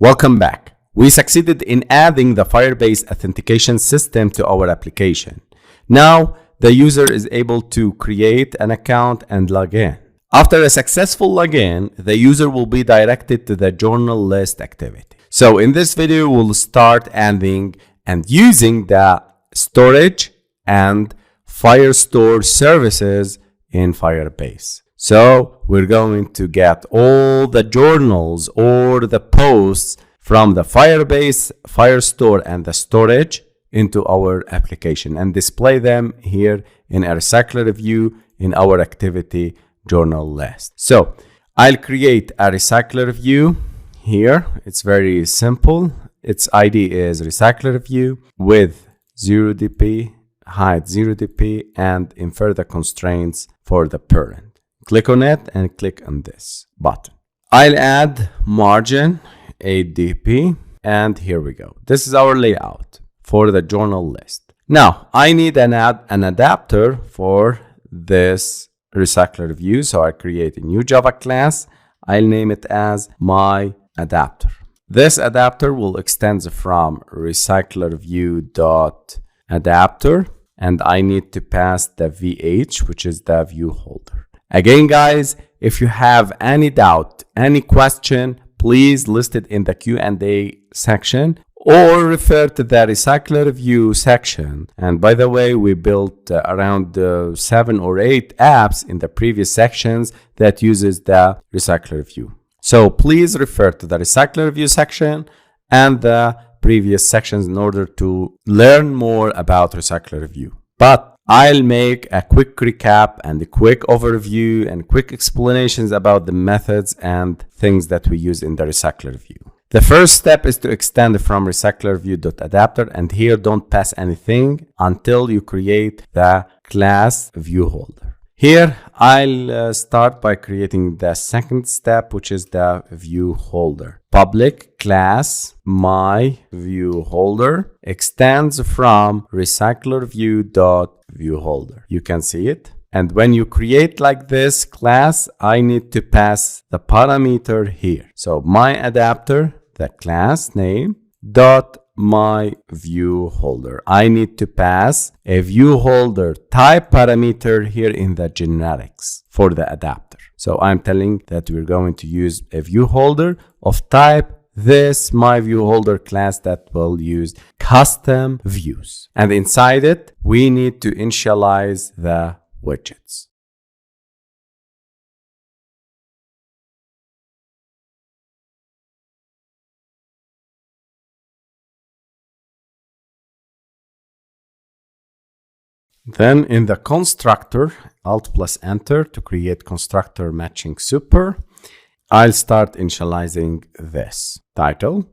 Welcome back. We succeeded in adding the Firebase authentication system to our application. Now, the user is able to create an account and log in. After a successful login, the user will be directed to the journal list activity. So in this video, we'll start adding and using the storage and Firestore services in Firebase. So we're going to get all the journals or the posts from the Firebase, Firestore, and the storage into our application and display them here in a RecyclerView in our activity journal list. So I'll create a RecyclerView here. It's very simple. Its ID is RecyclerView with 0dp, height 0dp, and infer the constraints for the parent. Click on it and click on this button. I'll add margin 8dp, and here we go. This is our layout for the journal list. Now I need an adapter for this RecyclerView, so I create a new Java class. I'll name it as my adapter. This adapter will extend from RecyclerView.adapter, and I need to pass the VH, which is the ViewHolder. Again, guys, if you have any doubt, any question, please list it in the Q&A section or refer to the RecyclerView section. And by the way, we built around 7 or 8 apps in the previous sections that uses the RecyclerView. So please refer to the RecyclerView section and the previous sections in order to learn more about RecyclerView. But I'll make a quick recap and a quick overview and quick explanations about the methods and things that we use in the RecyclerView. The first step is to extend from RecyclerView.adapter, and here don't pass anything until you create the class ViewHolder. Here I'll start by creating the second step, which is the ViewHolder. Public class my ViewHolder extends from RecyclerView.ViewHolder. You can see it. And when you create like this class, I need to pass the parameter here. So my adapter, the class name, dot my ViewHolder. I need to pass a ViewHolder type parameter here in the generics for the adapter. So I'm telling that we're going to use a ViewHolder of type this my ViewHolder class that will use custom views. And inside it, we need to initialize the widgets. Then in the constructor, Alt plus Enter to create constructor matching super, I'll start initializing this title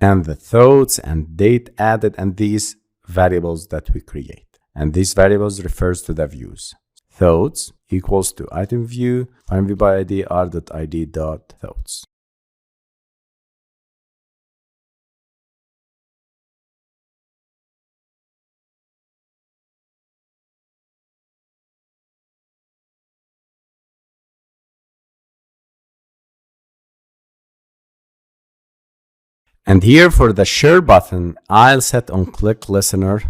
and the thoughts and date added and these variables that we create. And these variables refers to the views. Thoughts equals to item view, find view by ID, r.id.thoughts. And here for the share button, I'll set on click listener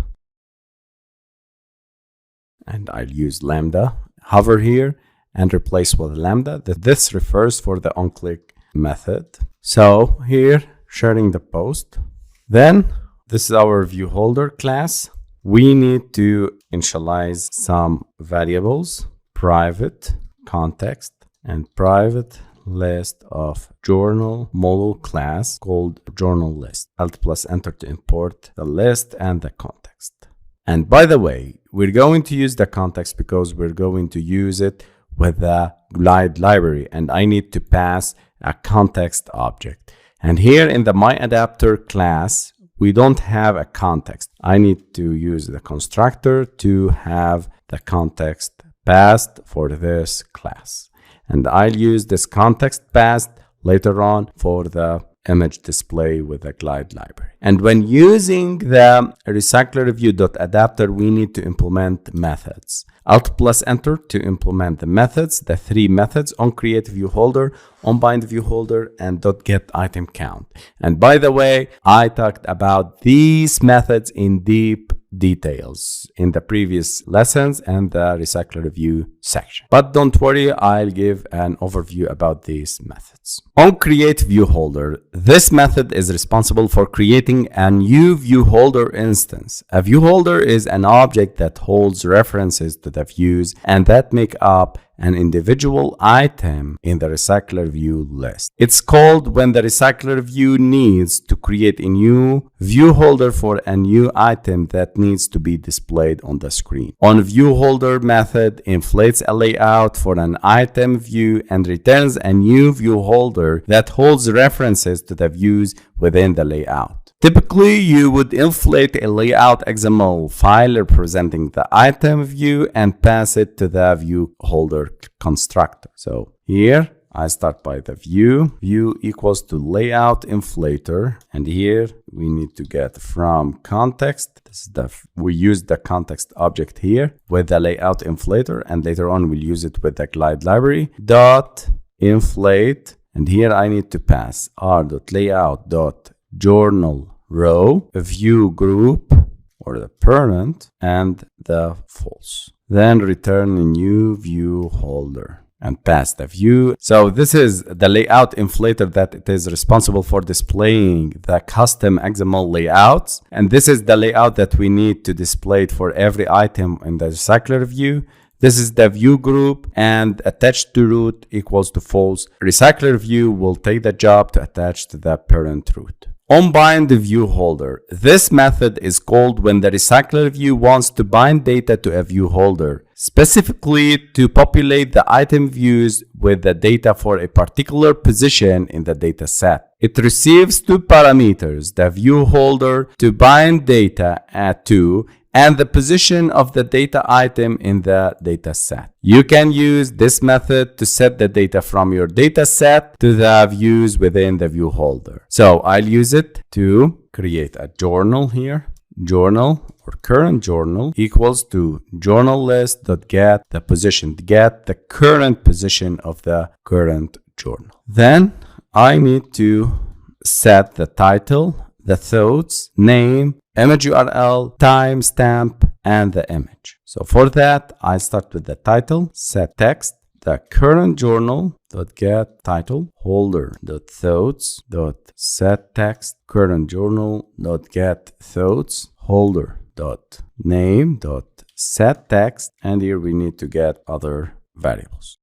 and I'll use lambda, hover here and replace with lambda. This refers for the onClick method. So here, sharing the post. Then this is our ViewHolder class. We need to initialize some variables, private context and private list of journal model class called journal list. Alt plus Enter to import the list and the context. And by the way, we're going to use the context because we're going to use it with the glide library and I need to pass a context object. And here in the my adapter class, we don't have a context. I need to use the constructor to have the context passed for this class. And I'll use this context passed later on for the image display with the glide library. And when using the RecyclerView.adapter, we need to implement methods. Alt plus enter to implement the methods, the three methods, onCreateViewHolder, onBindViewHolder, and .getItemCount. And by the way, I talked about these methods in deep details in the previous lessons and the RecyclerView section. But don't worry, I'll give an overview about these methods. onCreateViewHolder. This method is responsible for creating a new ViewHolder instance. A ViewHolder is an object that holds references to the views and that make up an individual item in the RecyclerView list. It's called when the RecyclerView needs to create a new ViewHolder for a new item that needs to be displayed on the screen. onViewHolder method inflates a layout for an item view and returns a new ViewHolder that holds references to the views within the layout. Typically, you would inflate a layout XML file representing the item view and pass it to the ViewHolder constructor. So here I start by the view equals to layout inflator, and here we need to get from context. This is we use the context object here with the layout inflator, and later on we'll use it with the glide library dot inflate, and here I need to pass r.layout.journal row, view group or the parent, and the false. Then return a new ViewHolder and pass the view. So this is the layout inflator that it is responsible for displaying the custom XML layouts. And this is the layout that we need to display it for every item in the RecyclerView. This is the view group, and attached to root equals to false. RecyclerView will take the job to attach to the parent root. onBindViewHolder. This method is called when the RecyclerView wants to bind data to a ViewHolder, specifically to populate the item views with the data for a particular position in the data set. It receives two parameters, the ViewHolder to bind data to and the position of the data item in the data set. You can use this method to set the data from your data set to the views within the ViewHolder. So I'll use it to create a journal here. Journal or current journal equals to journal list.get the position, get the current position of the current journal. Then I need to set the title, the thoughts, name, image URL, timestamp, and the image. So for that, I start with the title, set text, the current journal dot get title, holder dot thoughts dot set text, current journal dot get thoughts, holder dot name dot set text, and here we need to get other variables.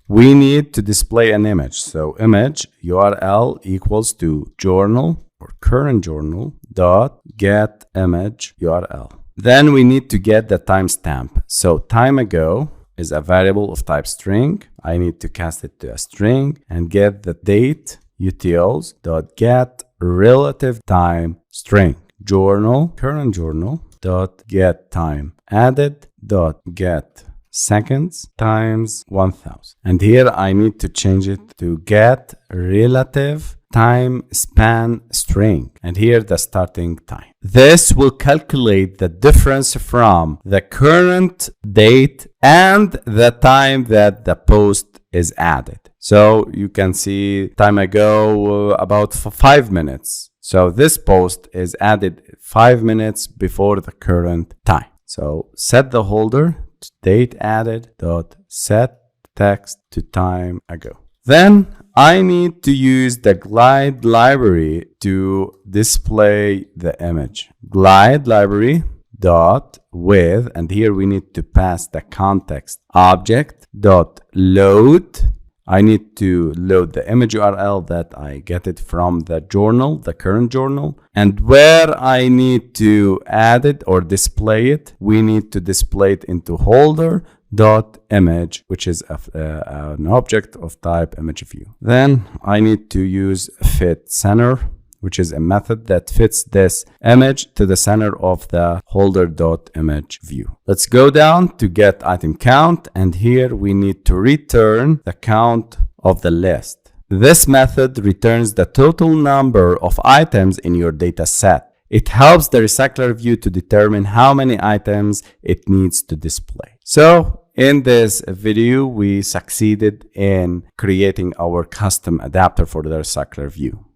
We need to display an image. So image URL equals to journal or current journal dot get image URL. Then we need to get the timestamp. So time ago is a variable of type string. I need to cast it to a string and get the date utils dot get relative time string. Journal current journal dot get time added dot get seconds times 1000, and here I need to change it to get relative time span string, and here the starting time. This will calculate the difference from the current date and the time that the post is added. So you can see time ago about 5 minutes. So this post is added 5 minutes before the current time. So set the holder date added dot set text to time ago. Then I need to use the glide library to display the image. Glide library dot with, and here we need to pass the context object dot load. I need to load the image URL that I get it from the journal, the current journal, and where I need to add it or display it, we need to display it into holder dot image, which is an object of type image view. Then I need to use fit center, which is a method that fits this image to the center of the holder.image view. Let's go down to getItemCount, and here we need to return the count of the list. This method returns the total number of items in your data set. It helps the recycler view to determine how many items it needs to display. So in this video, we succeeded in creating our custom adapter for the recycler view.